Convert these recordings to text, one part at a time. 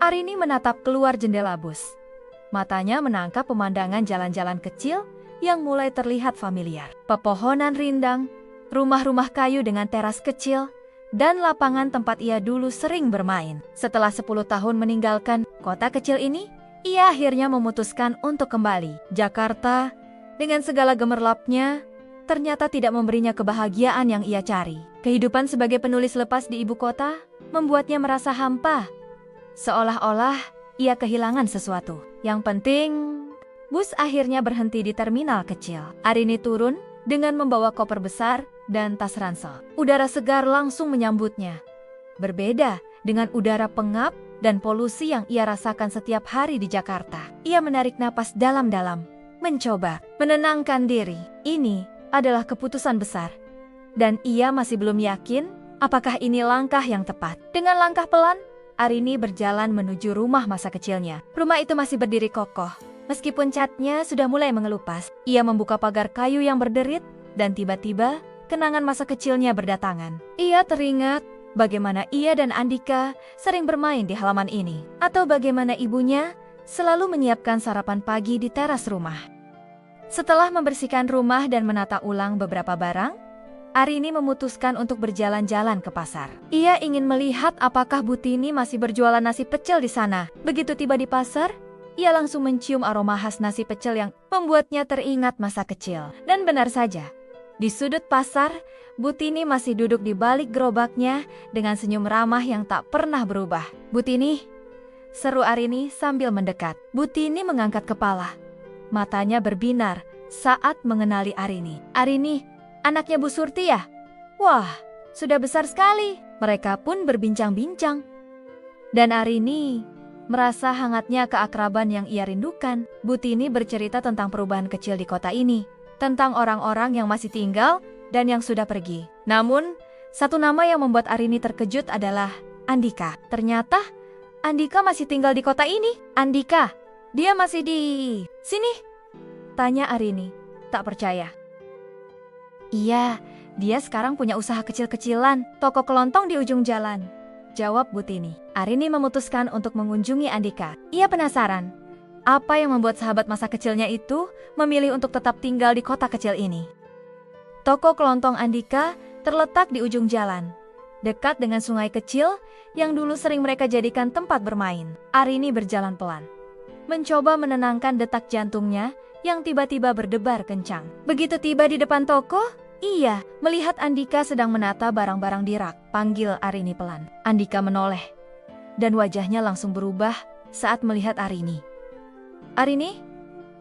Arini menatap keluar jendela bus. Matanya menangkap pemandangan jalan-jalan kecil yang mulai terlihat familiar. Pepohonan rindang, rumah-rumah kayu dengan teras kecil, dan lapangan tempat ia dulu sering bermain. Setelah 10 tahun meninggalkan kota kecil ini, ia akhirnya memutuskan untuk kembali. Jakarta, dengan segala gemerlapnya, ternyata tidak memberinya kebahagiaan yang ia cari. Kehidupan sebagai penulis lepas di ibu kota membuatnya merasa hampa. Seolah-olah ia kehilangan sesuatu. Yang penting, bus akhirnya berhenti di terminal kecil. Arini turun dengan membawa koper besar dan tas ransel. Udara segar langsung menyambutnya. Berbeda dengan udara pengap dan polusi yang ia rasakan setiap hari di Jakarta. Ia menarik napas dalam-dalam, mencoba menenangkan diri. Ini adalah keputusan besar. Dan ia masih belum yakin apakah ini langkah yang tepat. Dengan langkah pelan, Arini berjalan menuju rumah masa kecilnya. Rumah itu masih berdiri kokoh. Meskipun catnya sudah mulai mengelupas, ia membuka pagar kayu yang berderit dan tiba-tiba kenangan masa kecilnya berdatangan. Ia teringat bagaimana ia dan Andika sering bermain di halaman ini, atau bagaimana ibunya selalu menyiapkan sarapan pagi di teras rumah. Setelah membersihkan rumah dan menata ulang beberapa barang, Arini memutuskan untuk berjalan-jalan ke pasar. Ia ingin melihat apakah Butini masih berjualan nasi pecel di sana. Begitu tiba di pasar, ia langsung mencium aroma khas nasi pecel yang membuatnya teringat masa kecil. Dan benar saja, di sudut pasar, Butini masih duduk di balik gerobaknya dengan senyum ramah yang tak pernah berubah. "Butini," seru Arini sambil mendekat. Butini mengangkat kepala. Matanya berbinar saat mengenali Arini. "Arini, anaknya Bu Surti ya? Wah, sudah besar sekali." Mereka pun berbincang-bincang. Dan Arini merasa hangatnya keakraban yang ia rindukan. Butini bercerita tentang perubahan kecil di kota ini, tentang orang-orang yang masih tinggal dan yang sudah pergi. Namun, satu nama yang membuat Arini terkejut adalah Andika. Ternyata, Andika masih tinggal di kota ini. "Andika, dia masih di sini?" tanya Arini, tak percaya. "Iya, dia sekarang punya usaha kecil-kecilan, toko kelontong di ujung jalan," jawab Butini. Arini memutuskan untuk mengunjungi Andika. Ia penasaran, apa yang membuat sahabat masa kecilnya itu memilih untuk tetap tinggal di kota kecil ini. Toko kelontong Andika terletak di ujung jalan, dekat dengan sungai kecil yang dulu sering mereka jadikan tempat bermain. Arini berjalan pelan, mencoba menenangkan detak jantungnya yang tiba-tiba berdebar kencang. Begitu tiba di depan toko, ia melihat Andika sedang menata barang-barang di rak. Panggil Arini pelan. Andika menoleh, dan wajahnya langsung berubah saat melihat Arini. "Arini,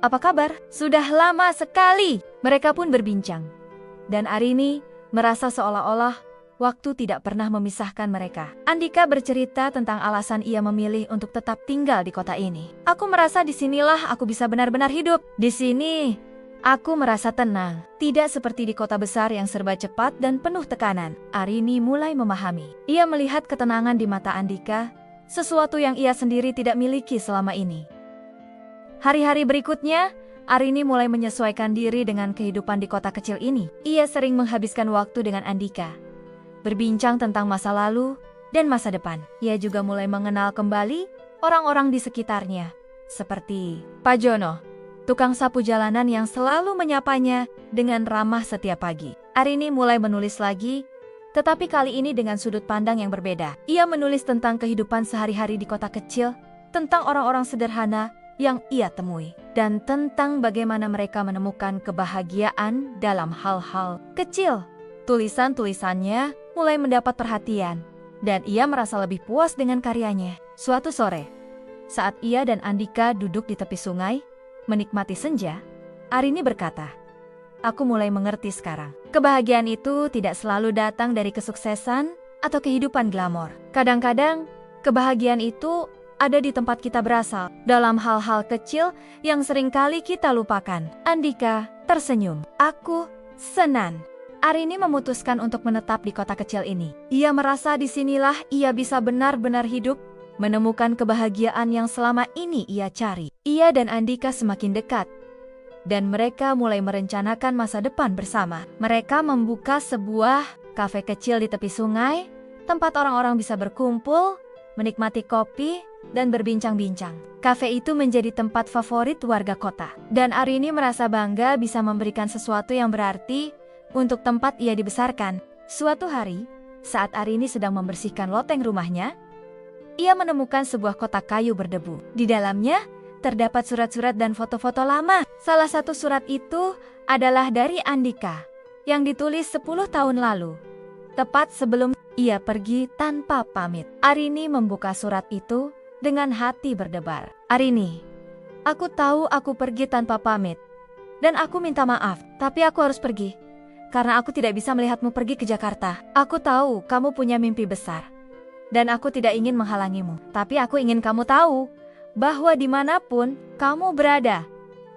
apa kabar? Sudah lama sekali." Mereka pun berbincang. Dan Arini merasa seolah-olah waktu tidak pernah memisahkan mereka. Andika bercerita tentang alasan ia memilih untuk tetap tinggal di kota ini. "Aku merasa disinilah aku bisa benar-benar hidup. Di sini aku merasa tenang, tidak seperti di kota besar yang serba cepat dan penuh tekanan." Arini mulai memahami. Ia melihat ketenangan di mata Andika, sesuatu yang ia sendiri tidak miliki selama ini. Hari-hari berikutnya, Arini mulai menyesuaikan diri dengan kehidupan di kota kecil ini. Ia sering menghabiskan waktu dengan Andika, berbincang tentang masa lalu dan masa depan. Ia juga mulai mengenal kembali orang-orang di sekitarnya, seperti Pak Jono, tukang sapu jalanan yang selalu menyapanya dengan ramah setiap pagi. Arini mulai menulis lagi, tetapi kali ini dengan sudut pandang yang berbeda. Ia menulis tentang kehidupan sehari-hari di kota kecil, tentang orang-orang sederhana yang ia temui, dan tentang bagaimana mereka menemukan kebahagiaan dalam hal-hal kecil. Tulisan-tulisannya mulai mendapat perhatian, dan ia merasa lebih puas dengan karyanya. Suatu sore, saat ia dan Andika duduk di tepi sungai, menikmati senja, Arini berkata, "Aku mulai mengerti sekarang. Kebahagiaan itu tidak selalu datang dari kesuksesan atau kehidupan glamor. Kadang-kadang, kebahagiaan itu ada di tempat kita berasal, dalam hal-hal kecil yang seringkali kita lupakan." Andika tersenyum. "Aku senang." Arini memutuskan untuk menetap di kota kecil ini. Ia merasa disinilah ia bisa benar-benar hidup, menemukan kebahagiaan yang selama ini ia cari. Ia dan Andika semakin dekat, dan mereka mulai merencanakan masa depan bersama. Mereka membuka sebuah kafe kecil di tepi sungai, tempat orang-orang bisa berkumpul menikmati kopi, dan berbincang-bincang. Kafe itu menjadi tempat favorit warga kota. Dan Arini merasa bangga bisa memberikan sesuatu yang berarti untuk tempat ia dibesarkan. Suatu hari, saat Arini sedang membersihkan loteng rumahnya, ia menemukan sebuah kotak kayu berdebu. Di dalamnya, terdapat surat-surat dan foto-foto lama. Salah satu surat itu adalah dari Andika, yang ditulis 10 tahun lalu, tepat sebelum ia pergi tanpa pamit. Arini membuka surat itu dengan hati berdebar. Arini, aku tahu aku pergi tanpa pamit, dan aku minta maaf, tapi aku harus pergi, karena aku tidak bisa melihatmu pergi ke Jakarta. Aku tahu kamu punya mimpi besar, dan aku tidak ingin menghalangimu, tapi aku ingin kamu tahu bahwa dimanapun kamu berada,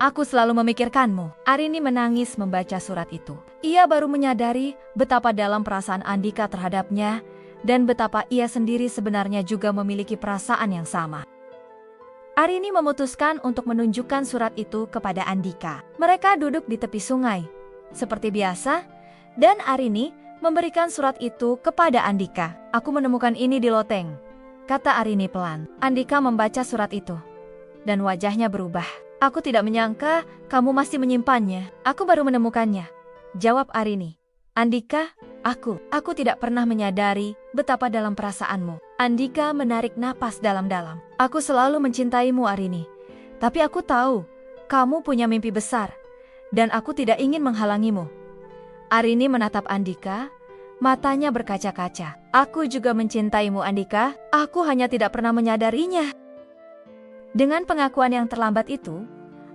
aku selalu memikirkanmu. Arini menangis membaca surat itu. Ia baru menyadari betapa dalam perasaan Andika terhadapnya dan betapa ia sendiri sebenarnya juga memiliki perasaan yang sama. Arini memutuskan untuk menunjukkan surat itu kepada Andika. Mereka duduk di tepi sungai, seperti biasa, dan Arini memberikan surat itu kepada Andika. Aku menemukan ini di loteng, kata Arini pelan. Andika membaca surat itu, dan wajahnya berubah. Aku tidak menyangka kamu masih menyimpannya. Aku baru menemukannya, jawab Arini. Andika, aku tidak pernah menyadari betapa dalam perasaanmu. Andika menarik napas dalam-dalam. Aku selalu mencintaimu, Arini. Tapi aku tahu kamu punya mimpi besar, dan aku tidak ingin menghalangimu. Arini menatap Andika, matanya berkaca-kaca. Aku juga mencintaimu, Andika. Aku hanya tidak pernah menyadarinya. Dengan pengakuan yang terlambat itu,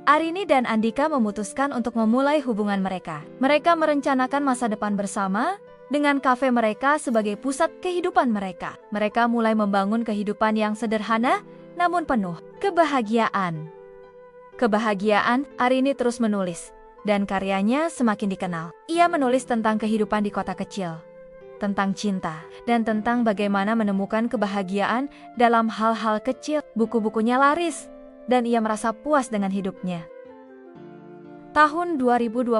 Arini dan Andika memutuskan untuk memulai hubungan mereka. Mereka merencanakan masa depan bersama dengan kafe mereka sebagai pusat kehidupan mereka. Mereka mulai membangun kehidupan yang sederhana namun penuh kebahagiaan. Arini terus menulis, dan karyanya semakin dikenal. Ia menulis tentang kehidupan di kota kecil, tentang cinta, dan tentang bagaimana menemukan kebahagiaan dalam hal-hal kecil. Buku-bukunya laris, dan ia merasa puas dengan hidupnya. Tahun 2020,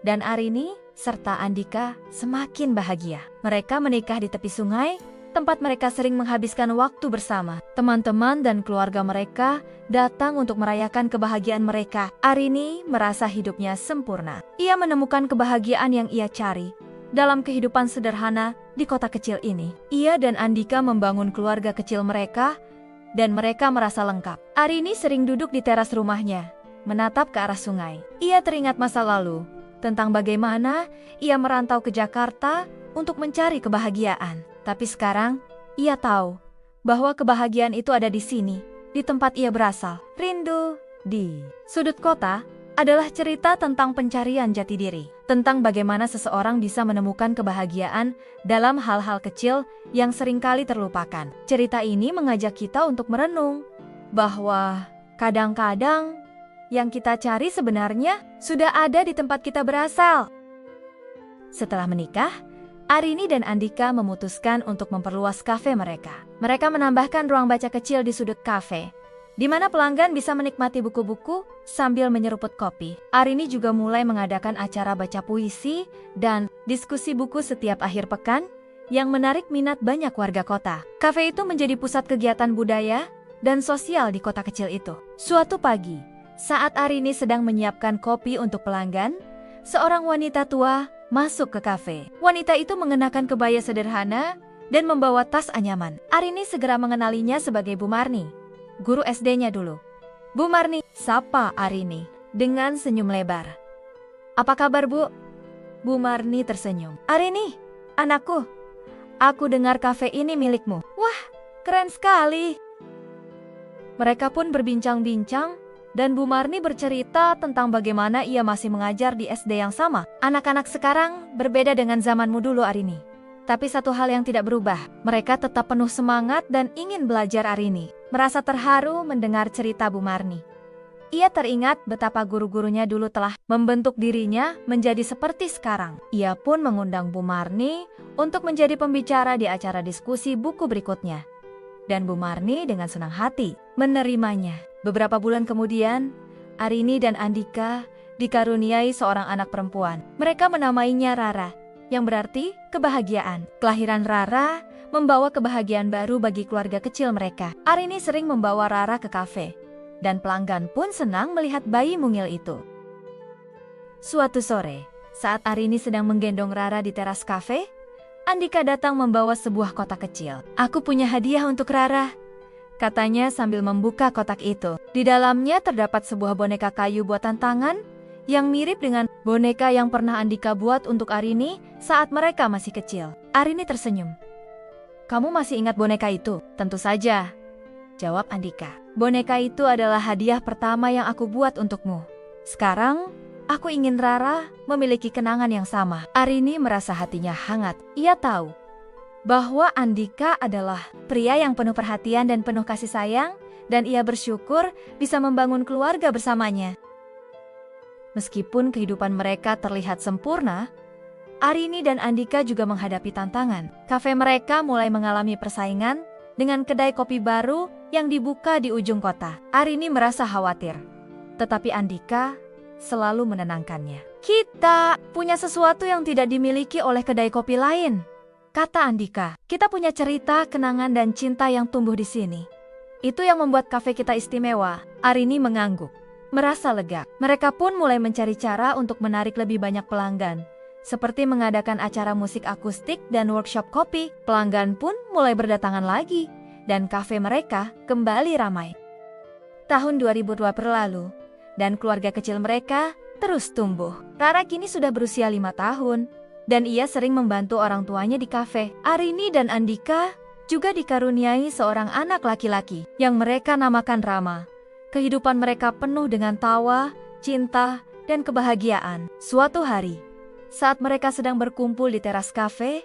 dan Arini serta Andika semakin bahagia. Mereka menikah di tepi sungai, tempat mereka sering menghabiskan waktu bersama. Teman-teman dan keluarga mereka datang untuk merayakan kebahagiaan mereka. Arini merasa hidupnya sempurna. Ia menemukan kebahagiaan yang ia cari dalam kehidupan sederhana di kota kecil ini. Ia dan Andika membangun keluarga kecil mereka, dan mereka merasa lengkap. Arini sering duduk di teras rumahnya, menatap ke arah sungai. Ia teringat masa lalu, tentang bagaimana ia merantau ke Jakarta untuk mencari kebahagiaan. Tapi sekarang, ia tahu bahwa kebahagiaan itu ada di sini, di tempat ia berasal. Rindu di Sudut Kota adalah cerita tentang pencarian jati diri, tentang bagaimana seseorang bisa menemukan kebahagiaan dalam hal-hal kecil yang seringkali terlupakan. Cerita ini mengajak kita untuk merenung bahwa kadang-kadang yang kita cari sebenarnya sudah ada di tempat kita berasal. Setelah menikah, Arini dan Andika memutuskan untuk memperluas kafe mereka. Mereka menambahkan ruang baca kecil di sudut kafe, di mana pelanggan bisa menikmati buku-buku sambil menyeruput kopi. Arini juga mulai mengadakan acara baca puisi dan diskusi buku setiap akhir pekan yang menarik minat banyak warga kota. Kafe itu menjadi pusat kegiatan budaya dan sosial di kota kecil itu. Suatu pagi, saat Arini sedang menyiapkan kopi untuk pelanggan, seorang wanita tua masuk ke kafe. Wanita itu mengenakan kebaya sederhana dan membawa tas anyaman. Arini segera mengenalinya sebagai Bu Marni, guru SD-nya dulu. Bu Marni, sapa Arini dengan senyum lebar. Apa kabar, Bu? Bu Marni tersenyum. Arini, anakku, aku dengar kafe ini milikmu. Wah, keren sekali. Mereka pun berbincang-bincang, dan Bu Marni bercerita tentang bagaimana ia masih mengajar di SD yang sama. Anak-anak sekarang berbeda dengan zamanmu dulu, Arini. Tapi satu hal yang tidak berubah, mereka tetap penuh semangat dan ingin belajar. Arini merasa terharu mendengar cerita Bu Marni. Ia teringat betapa guru-gurunya dulu telah membentuk dirinya menjadi seperti sekarang. Ia pun mengundang Bu Marni untuk menjadi pembicara di acara diskusi buku berikutnya. Dan Bu Marni dengan senang hati menerimanya. Beberapa bulan kemudian, Arini dan Andika dikaruniai seorang anak perempuan. Mereka menamainya Rara, yang berarti kebahagiaan. Kelahiran Rara membawa kebahagiaan baru bagi keluarga kecil mereka. Arini sering membawa Rara ke kafe, dan pelanggan pun senang melihat bayi mungil itu. Suatu sore, saat Arini sedang menggendong Rara di teras kafe, Andika datang membawa sebuah kotak kecil. "Aku punya hadiah untuk Rara," katanya sambil membuka kotak itu. Di dalamnya terdapat sebuah boneka kayu buatan tangan yang mirip dengan boneka yang pernah Andika buat untuk Arini saat mereka masih kecil. Arini tersenyum. "Kamu masih ingat boneka itu?" "Tentu saja," jawab Andika. "Boneka itu adalah hadiah pertama yang aku buat untukmu. Sekarang, aku ingin Rara memiliki kenangan yang sama." Arini merasa hatinya hangat. Ia tahu bahwa Andika adalah pria yang penuh perhatian dan penuh kasih sayang, dan ia bersyukur bisa membangun keluarga bersamanya. Meskipun kehidupan mereka terlihat sempurna, Arini dan Andika juga menghadapi tantangan. Kafe mereka mulai mengalami persaingan dengan kedai kopi baru yang dibuka di ujung kota. Arini merasa khawatir, tetapi Andika selalu menenangkannya. "Kita punya sesuatu yang tidak dimiliki oleh kedai kopi lain," kata Andika. "Kita punya cerita, kenangan, dan cinta yang tumbuh di sini. Itu yang membuat kafe kita istimewa." Arini mengangguk, merasa lega. Mereka pun mulai mencari cara untuk menarik lebih banyak pelanggan, seperti mengadakan acara musik akustik dan workshop kopi. Pelanggan pun mulai berdatangan lagi, dan kafe mereka kembali ramai. Tahun 2002 berlalu, dan keluarga kecil mereka terus tumbuh. Rara kini sudah berusia 5 tahun, dan ia sering membantu orang tuanya di kafe. Arini dan Andika juga dikaruniai seorang anak laki-laki yang mereka namakan Rama. Kehidupan mereka penuh dengan tawa, cinta, dan kebahagiaan. Suatu hari, saat mereka sedang berkumpul di teras kafe,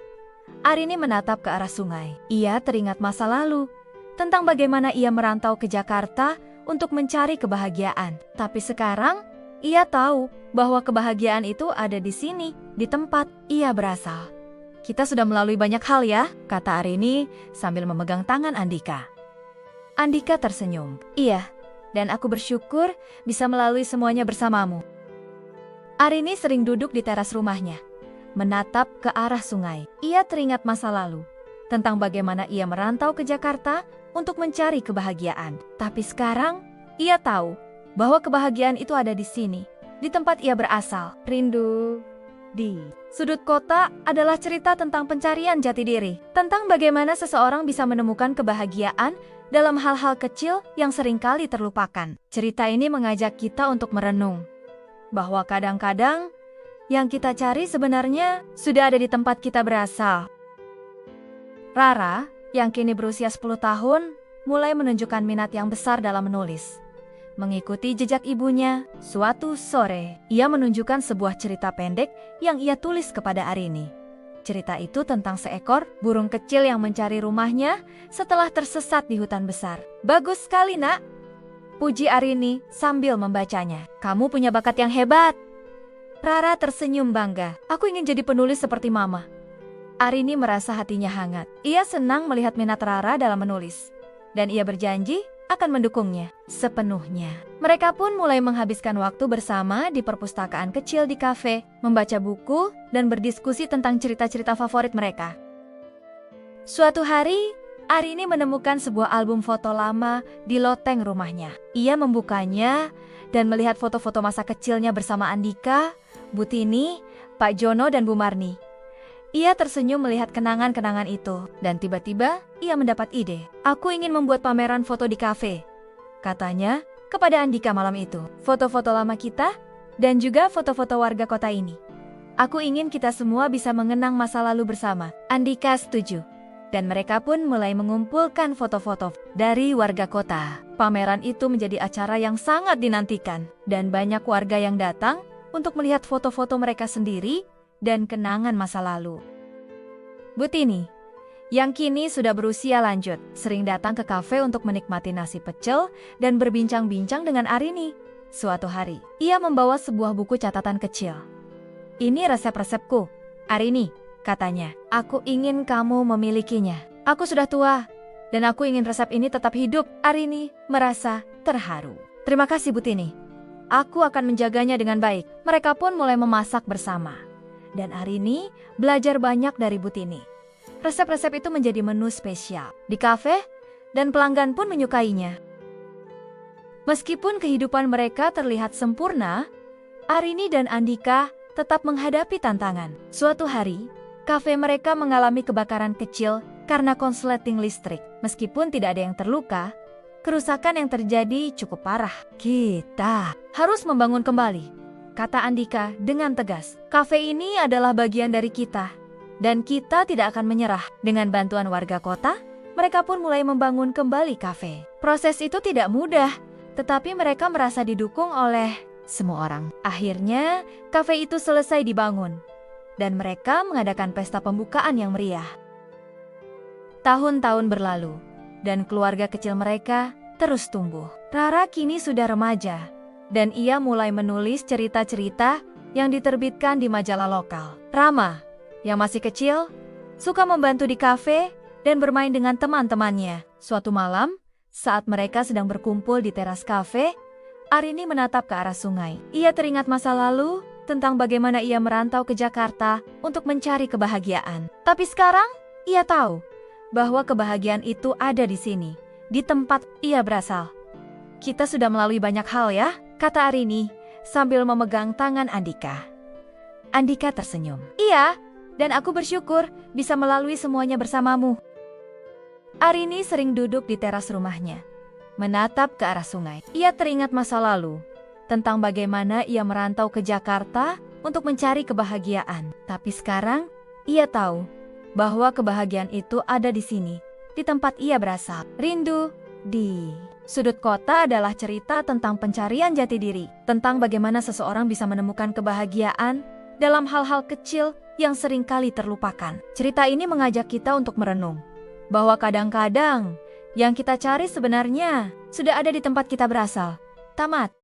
Arini menatap ke arah sungai. Ia teringat masa lalu, tentang bagaimana ia merantau ke Jakarta untuk mencari kebahagiaan. Tapi sekarang, ia tahu bahwa kebahagiaan itu ada di sini, di tempat ia berasal. "Kita sudah melalui banyak hal ya," kata Arini sambil memegang tangan Andika. Andika tersenyum. "Iya, dan aku bersyukur bisa melalui semuanya bersamamu." Arini sering duduk di teras rumahnya, menatap ke arah sungai. Ia teringat masa lalu, tentang bagaimana ia merantau ke Jakarta untuk mencari kebahagiaan. Tapi sekarang, ia tahu bahwa kebahagiaan itu ada di sini, di tempat ia berasal. Rindu di Sudut Kota adalah cerita tentang pencarian jati diri, tentang bagaimana seseorang bisa menemukan kebahagiaan dalam hal-hal kecil yang seringkali terlupakan. Cerita ini mengajak kita untuk merenung bahwa kadang-kadang yang kita cari sebenarnya sudah ada di tempat kita berasal. Rara, yang kini berusia 10 tahun, mulai menunjukkan minat yang besar dalam menulis. Mengikuti jejak ibunya, suatu sore, ia menunjukkan sebuah cerita pendek yang ia tulis kepada Arini. Cerita itu tentang seekor burung kecil yang mencari rumahnya setelah tersesat di hutan besar. "Bagus sekali, Nak," puji Arini sambil membacanya. "Kamu punya bakat yang hebat." Rara tersenyum bangga. "Aku ingin jadi penulis seperti Mama." Arini merasa hatinya hangat. Ia senang melihat minat Rara dalam menulis, dan ia berjanji akan mendukungnya sepenuhnya. Mereka pun mulai menghabiskan waktu bersama di perpustakaan kecil di kafe, membaca buku, dan berdiskusi tentang cerita-cerita favorit mereka. Suatu hari, Arini menemukan sebuah album foto lama di loteng rumahnya. Ia membukanya dan melihat foto-foto masa kecilnya bersama Andika, Bu Tini, Pak Jono, dan Bu Marni. Ia tersenyum melihat kenangan-kenangan itu, dan tiba-tiba ia mendapat ide. "Aku ingin membuat pameran foto di kafe," katanya kepada Andika malam itu. "Foto-foto lama kita dan juga foto-foto warga kota ini. Aku ingin kita semua bisa mengenang masa lalu bersama." Andika setuju, dan mereka pun mulai mengumpulkan foto-foto dari warga kota. Pameran itu menjadi acara yang sangat dinantikan, dan banyak warga yang datang untuk melihat foto-foto mereka sendiri dan kenangan masa lalu. Bu Tini, yang kini sudah berusia lanjut, sering datang ke kafe untuk menikmati nasi pecel dan berbincang-bincang dengan Arini. Suatu hari, ia membawa sebuah buku catatan kecil. "Ini resep-resepku, Arini," katanya. "Aku ingin kamu memilikinya. Aku sudah tua, dan aku ingin resep ini tetap hidup." Arini merasa terharu. "Terima kasih, Bu Tini. Aku akan menjaganya dengan baik." Mereka pun mulai memasak bersama, dan Arini belajar banyak dari Bu Tini. Resep-resep itu menjadi menu spesial di kafe, dan pelanggan pun menyukainya. Meskipun kehidupan mereka terlihat sempurna, Arini dan Andika tetap menghadapi tantangan. Suatu hari, kafe mereka mengalami kebakaran kecil karena konsleting listrik. Meskipun tidak ada yang terluka, kerusakan yang terjadi cukup parah. Kita harus membangun kembali, kata Andika dengan tegas. Kafe ini adalah bagian dari kita, dan kita tidak akan menyerah. Dengan bantuan warga kota, mereka pun mulai membangun kembali kafe. Proses itu tidak mudah, tetapi mereka merasa didukung oleh semua orang. Akhirnya, kafe itu selesai dibangun, dan mereka mengadakan pesta pembukaan yang meriah. Tahun-tahun berlalu, dan keluarga kecil mereka terus tumbuh. Rara kini sudah remaja, dan ia mulai menulis cerita-cerita yang diterbitkan di majalah lokal. Rama, yang masih kecil, suka membantu di kafe dan bermain dengan teman-temannya. Suatu malam, saat mereka sedang berkumpul di teras kafe, Arini menatap ke arah sungai. Ia teringat masa lalu tentang bagaimana ia merantau ke Jakarta untuk mencari kebahagiaan. Tapi sekarang, ia tahu bahwa kebahagiaan itu ada di sini, di tempat ia berasal. Kita sudah melalui banyak hal ya, kata Arini sambil memegang tangan Andika. Andika tersenyum. Iya, dan aku bersyukur bisa melalui semuanya bersamamu. Arini sering duduk di teras rumahnya, menatap ke arah sungai. Ia teringat masa lalu, tentang bagaimana ia merantau ke Jakarta untuk mencari kebahagiaan. Tapi sekarang, ia tahu bahwa kebahagiaan itu ada di sini, di tempat ia berasal. Rindu di Sudut Kota adalah cerita tentang pencarian jati diri, tentang bagaimana seseorang bisa menemukan kebahagiaan dalam hal-hal kecil yang seringkali terlupakan. Cerita ini mengajak kita untuk merenung, bahwa kadang-kadang yang kita cari sebenarnya sudah ada di tempat kita berasal. Tamat.